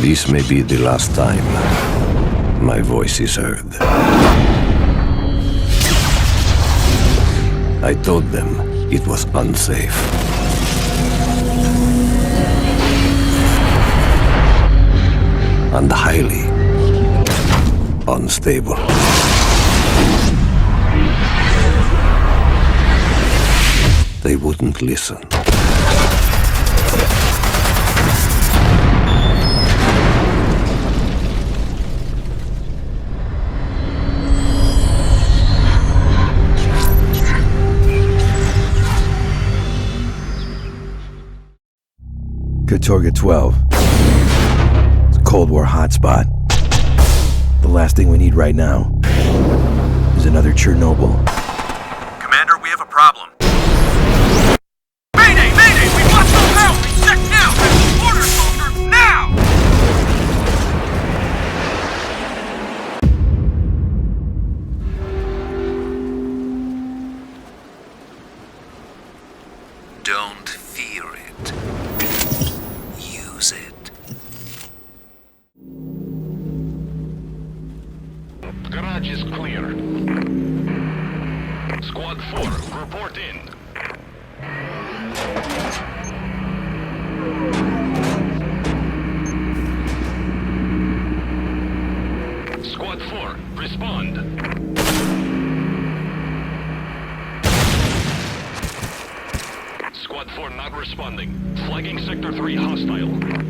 This may be the last time my voice is heard. I told them it was unsafe. And highly unstable. They wouldn't listen. Katorga 12. It's a Cold War hotspot. The last thing we need right now is another Chernobyl. Commander, we have a problem. Mayday! Mayday! We've lost the power! Check now! Order, soldier! Now! Don't fear it. Use it. Garage is clear. Squad 4, report in. Squad 4, respond. Squad 4 not responding. Flagging Sector 3 hostile.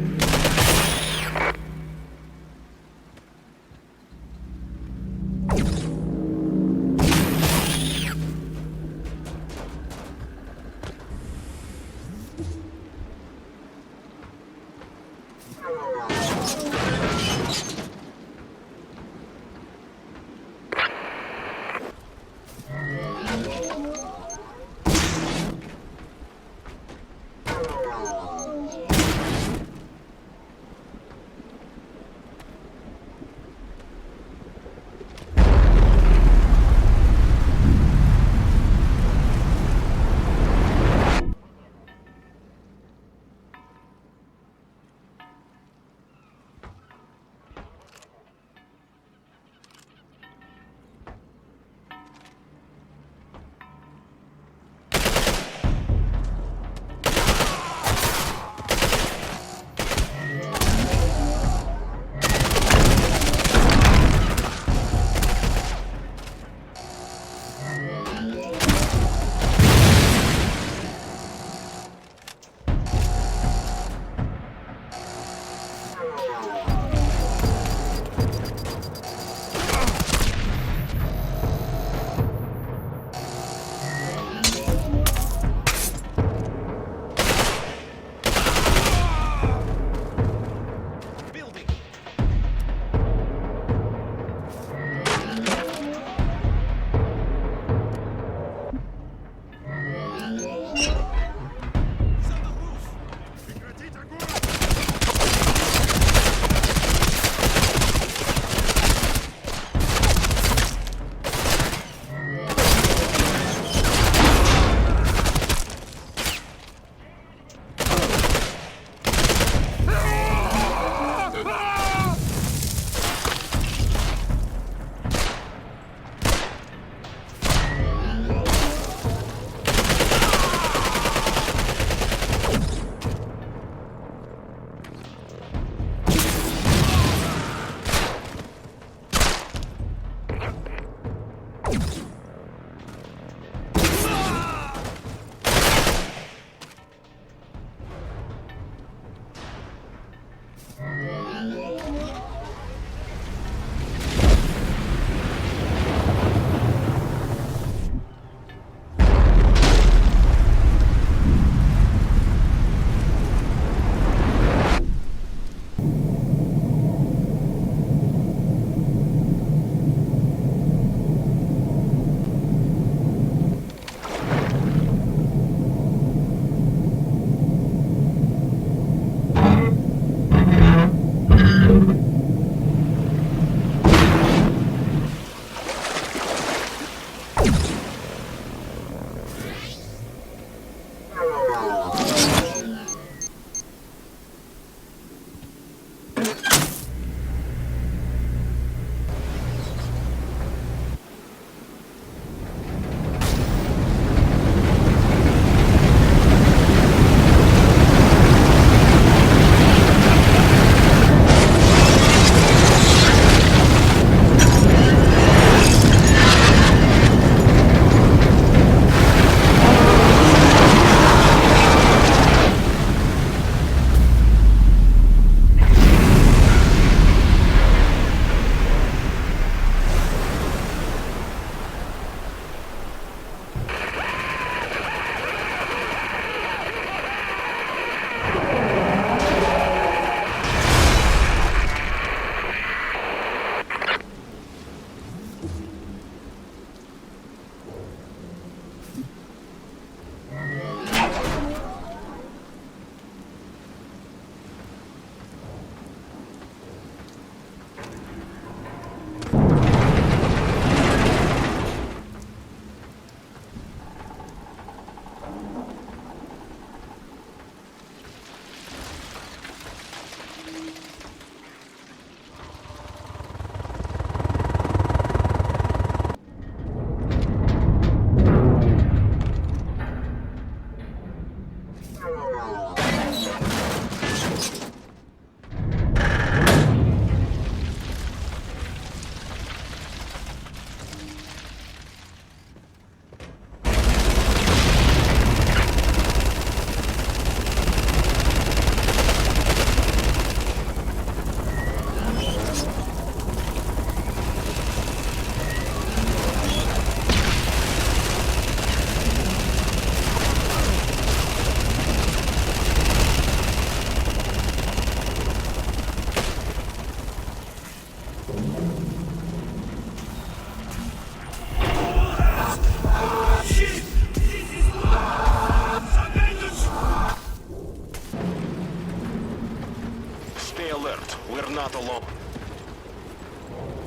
Stay alert. We're not alone.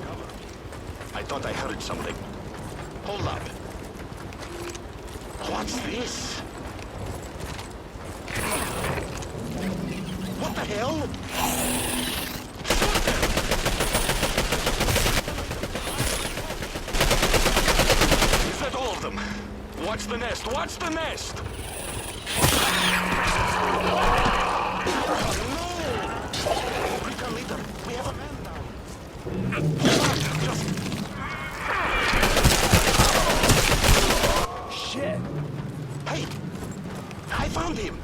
Cover me. I thought I heard something. Hold up. What's this? What the hell? Shoot them! Is that all of them? Watch the nest! Watch the nest! Recon leader, we have a man down. Shit! Hey! I found him!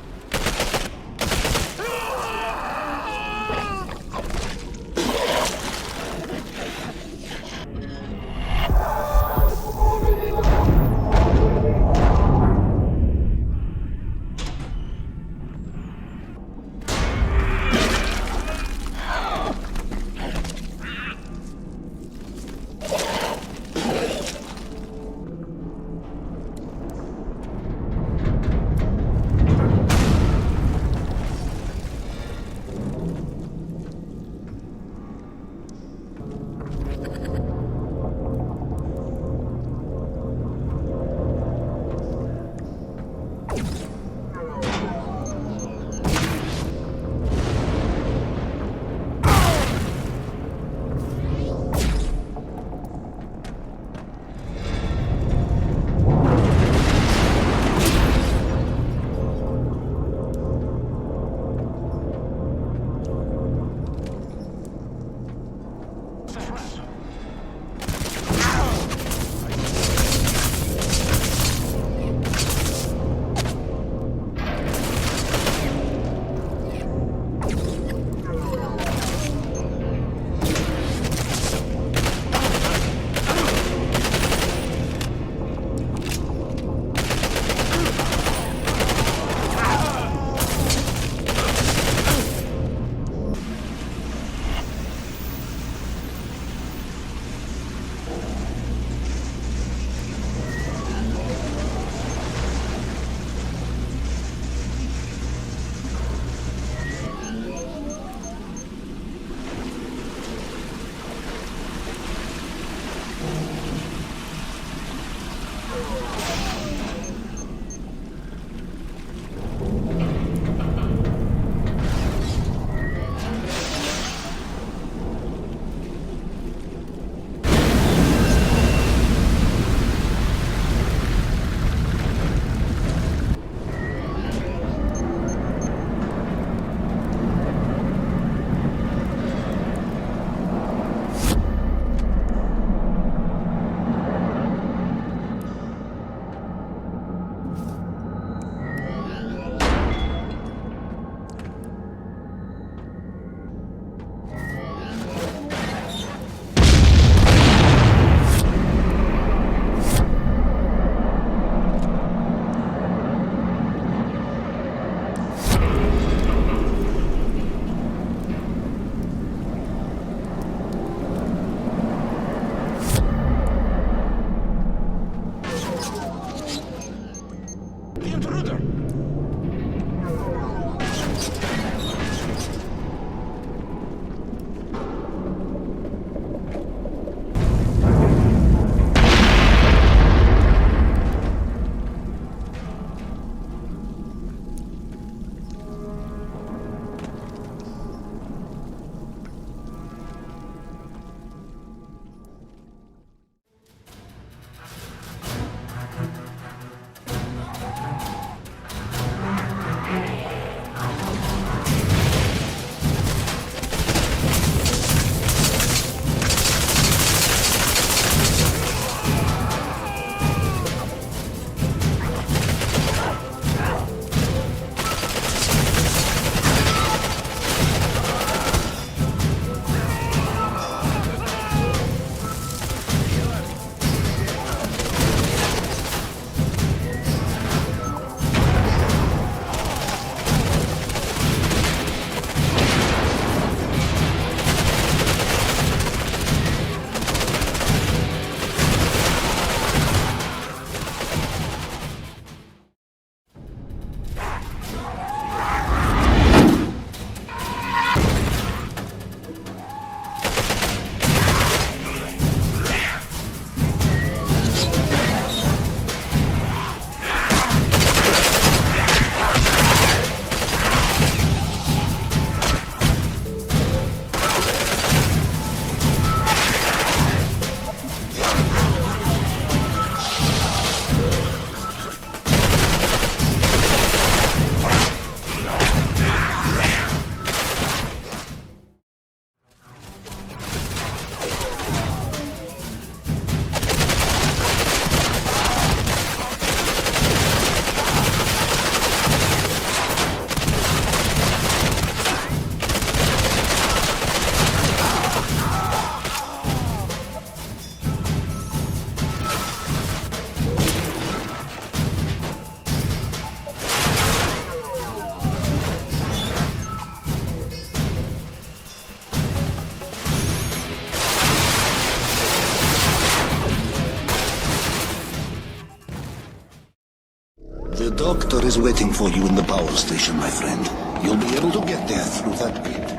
doctor is waiting for you in the power station, my friend. You'll be able to get there through that gate.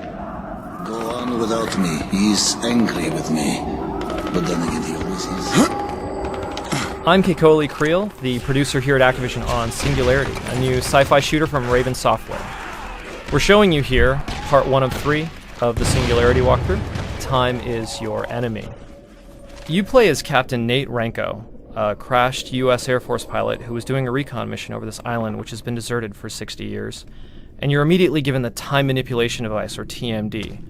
Go on without me. He's angry with me. But then again, he always is. I'm Kekoli Creel, the producer here at Activision on Singularity, a new sci-fi shooter from Raven Software. We're showing you here part 1 of 3 of the Singularity walkthrough. Time is your enemy. You play as Captain Nate Ranko, a crashed U.S. Air Force pilot who was doing a recon mission over this island which has been deserted for 60 years. And you're immediately given the Time Manipulation Device, or TMD.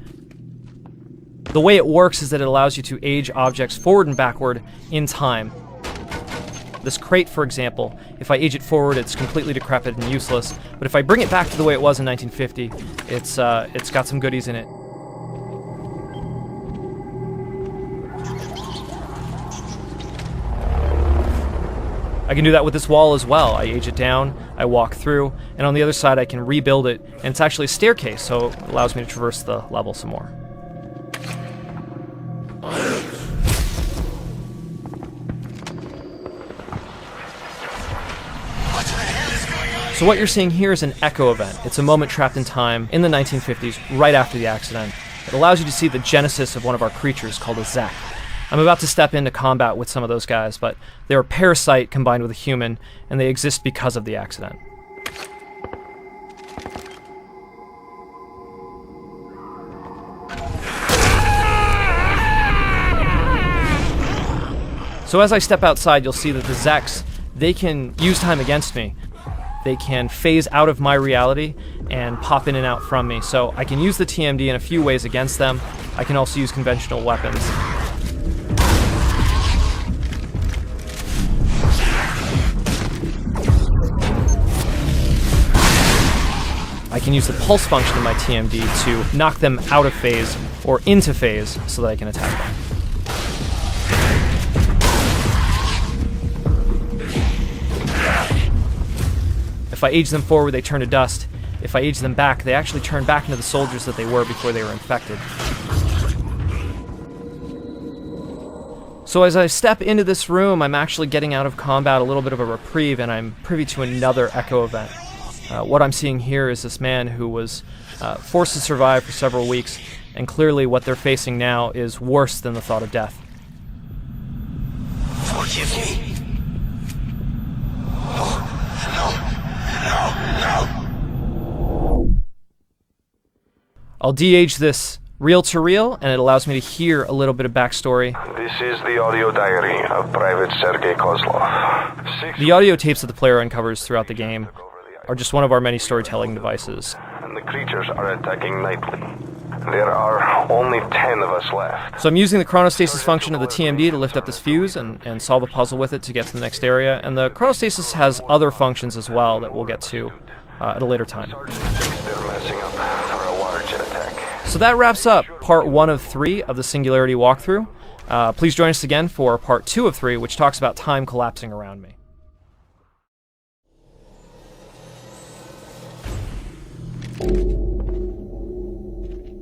The way it works is that it allows you to age objects forward and backward in time. This crate, for example, if I age it forward, it's completely decrepit and useless, but if I bring it back to the way it was in 1950, it's got some goodies in it. I can do that with this wall as well. I age it down, I walk through, and on the other side I can rebuild it, and it's actually a staircase, so it allows me to traverse the level some more. So what you're seeing here is an echo event. It's a moment trapped in time in the 1950s, right after the accident. It allows you to see the genesis of one of our creatures called a Zek. I'm about to step into combat with some of those guys, but they're a parasite combined with a human, and they exist because of the accident. So as I step outside, you'll see that the Zeks, they can use time against me. They can phase out of my reality and pop in and out from me. So I can use the TMD in a few ways against them. I can also use conventional weapons. I can use the pulse function of my TMD to knock them out of phase or into phase so that I can attack them. If I age them forward, they turn to dust. If I age them back, they actually turn back into the soldiers that they were before they were infected. So as I step into this room, I'm actually getting out of combat a little bit of a reprieve, and I'm privy to another echo event. What I'm seeing here is this man who was forced to survive for several weeks, and clearly what they're facing now is worse than the thought of death. Forgive me. No. I'll de-age this reel-to-reel, and it allows me to hear a little bit of backstory. This is the audio diary of Private Sergei Kozlov. The audio tapes that the player uncovers throughout the game are just one of our many storytelling devices. And the creatures are attacking nightly. There are only 10 of us left. So I'm using the chronostasis function of the TMD to lift up this fuse and solve a puzzle with it to get to the next area, and the chronostasis has other functions as well that we'll get to at a later time. They're messing up for a water jet attack. So that wraps up part 1 of 3 of the Singularity walkthrough. Please join us again for part 2 of 3, which talks about time collapsing around me.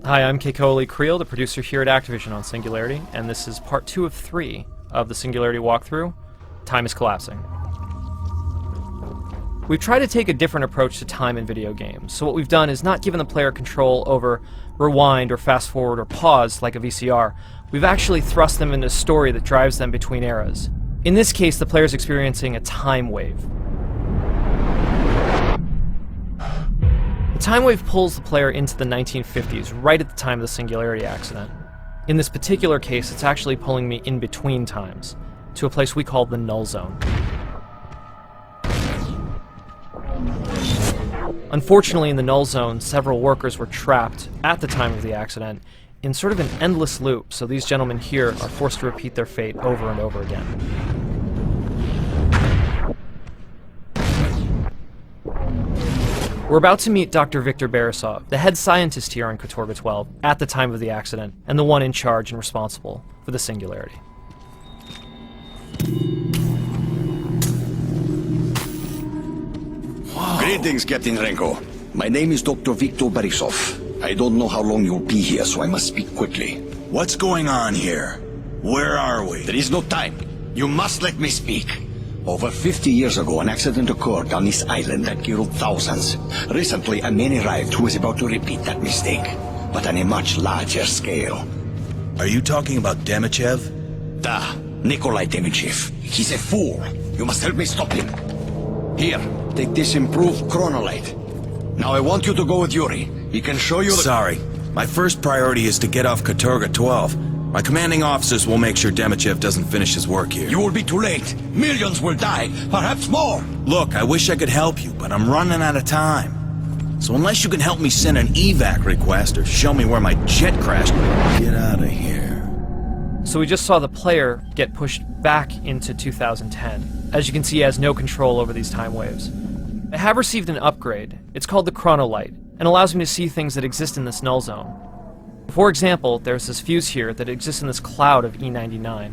Hi, I'm Kekoli Creel, the producer here at Activision on Singularity, and this is part 2 of 3 of the Singularity walkthrough. Time is collapsing. We've tried to take a different approach to time in video games, so what we've done is not given the player control over rewind or fast forward or pause like a VCR. We've actually thrust them into a story that drives them between eras. In this case, the player's experiencing a time wave. The time wave pulls the player into the 1950s, right at the time of the Singularity accident. In this particular case, it's actually pulling me in between times, to a place we call the null zone. Unfortunately, in the null zone, several workers were trapped at the time of the accident in sort of an endless loop, so these gentlemen here are forced to repeat their fate over and over again. We're about to meet Dr. Viktor Beresov, the head scientist here on Katorga 12, at the time of the accident, and the one in charge and responsible for the Singularity. Greetings, Captain Ranko. My name is Dr. Viktor Beresov. I don't know how long you'll be here, so I must speak quickly. What's going on here? Where are we? There is no time. You must let me speak. Over 50 years ago, an accident occurred on this island that killed thousands. Recently, a man arrived who was about to repeat that mistake, but on a much larger scale. Are you talking about Demichev? Da, Nikolai Demichev. He's a fool. You must help me stop him. Here, take this improved chronolite. Now I want you to go with Yuri. He can show you the— Sorry. My first priority is to get off Katorga 12. My commanding officers will make sure Demichev doesn't finish his work here. You will be too late. Millions will die, perhaps more. Look, I wish I could help you, but I'm running out of time. So unless you can help me send an evac request or show me where my jet crashed, get out of here. So we just saw the player get pushed back into 2010. As you can see, he has no control over these time waves. I have received an upgrade. It's called the chronolite, and allows me to see things that exist in this null zone. For example, there's this fuse here that exists in this cloud of E99.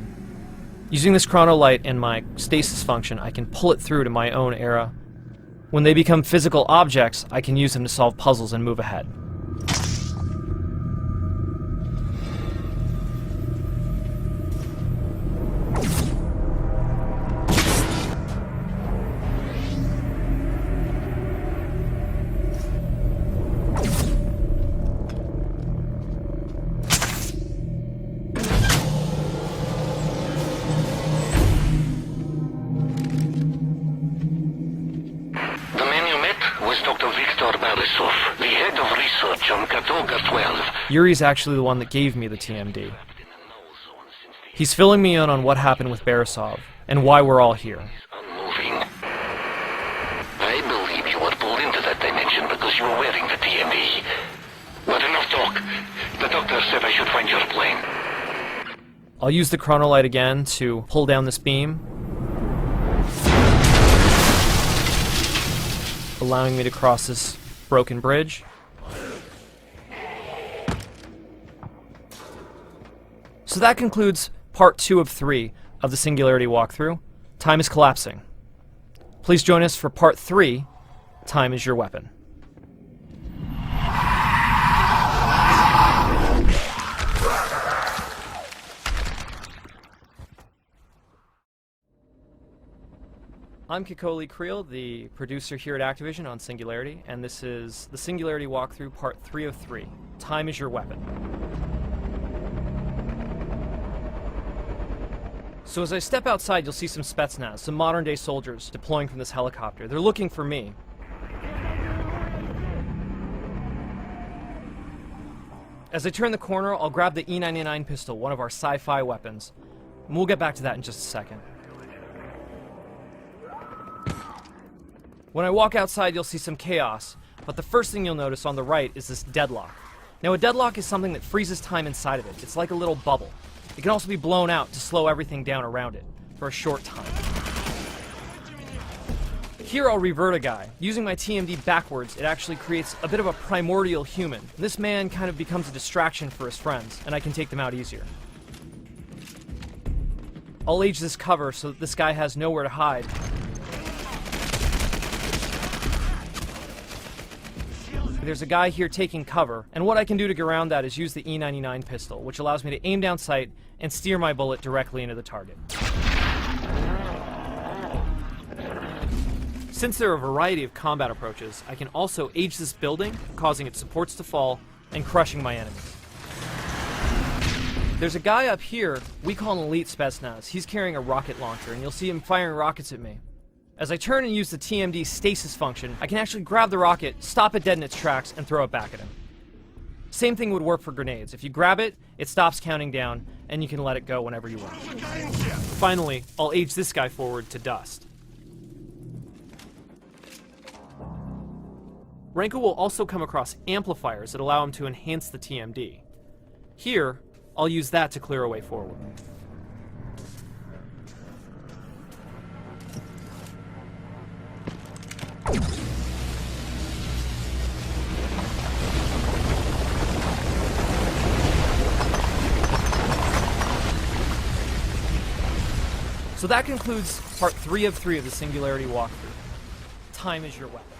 Using this chronolite and my stasis function, I can pull it through to my own era. When they become physical objects, I can use them to solve puzzles and move ahead. Yuri's actually the one that gave me the TMD. He's filling me in on what happened with Borisov, and why we're all here. Unmoving. I believe you were pulled into that dimension because you were wearing the TMD. But enough talk. The doctor said I should find your plane. I'll use the chronolite again to pull down this beam, allowing me to cross this broken bridge. So that concludes part 2 of 3 of the Singularity walkthrough. Time is collapsing. Please join us for part 3, Time is Your Weapon. I'm Kikoli Creel, the producer here at Activision on Singularity, and this is the Singularity walkthrough part 3 of 3, Time is Your Weapon. So as I step outside, you'll see some Spetsnaz, some modern-day soldiers deploying from this helicopter. They're looking for me. As I turn the corner, I'll grab the E99 pistol, one of our sci-fi weapons. And we'll get back to that in just a second. When I walk outside, you'll see some chaos, but the first thing you'll notice on the right is this deadlock. Now, a deadlock is something that freezes time inside of it. It's like a little bubble. It can also be blown out to slow everything down around it for a short time. Here I'll revert a guy. Using my TMD backwards, it actually creates a bit of a primordial human. This man kind of becomes a distraction for his friends, and I can take them out easier. I'll age this cover so that this guy has nowhere to hide. There's a guy here taking cover, and what I can do to get around that is use the E99 pistol, which allows me to aim down sight and steer my bullet directly into the target. Since there are a variety of combat approaches, I can also age this building, causing its supports to fall and crushing my enemies. There's a guy up here we call an elite Spetsnaz. He's carrying a rocket launcher, and you'll see him firing rockets at me. As I turn and use the TMD stasis function, I can actually grab the rocket, stop it dead in its tracks, and throw it back at him. Same thing would work for grenades. If you grab it, it stops counting down, and you can let it go whenever you want. Finally, I'll age this guy forward to dust. Renko will also come across amplifiers that allow him to enhance the TMD. Here, I'll use that to clear a way forward. So that concludes part 3 of 3 of the Singularity walkthrough. Time is your weapon.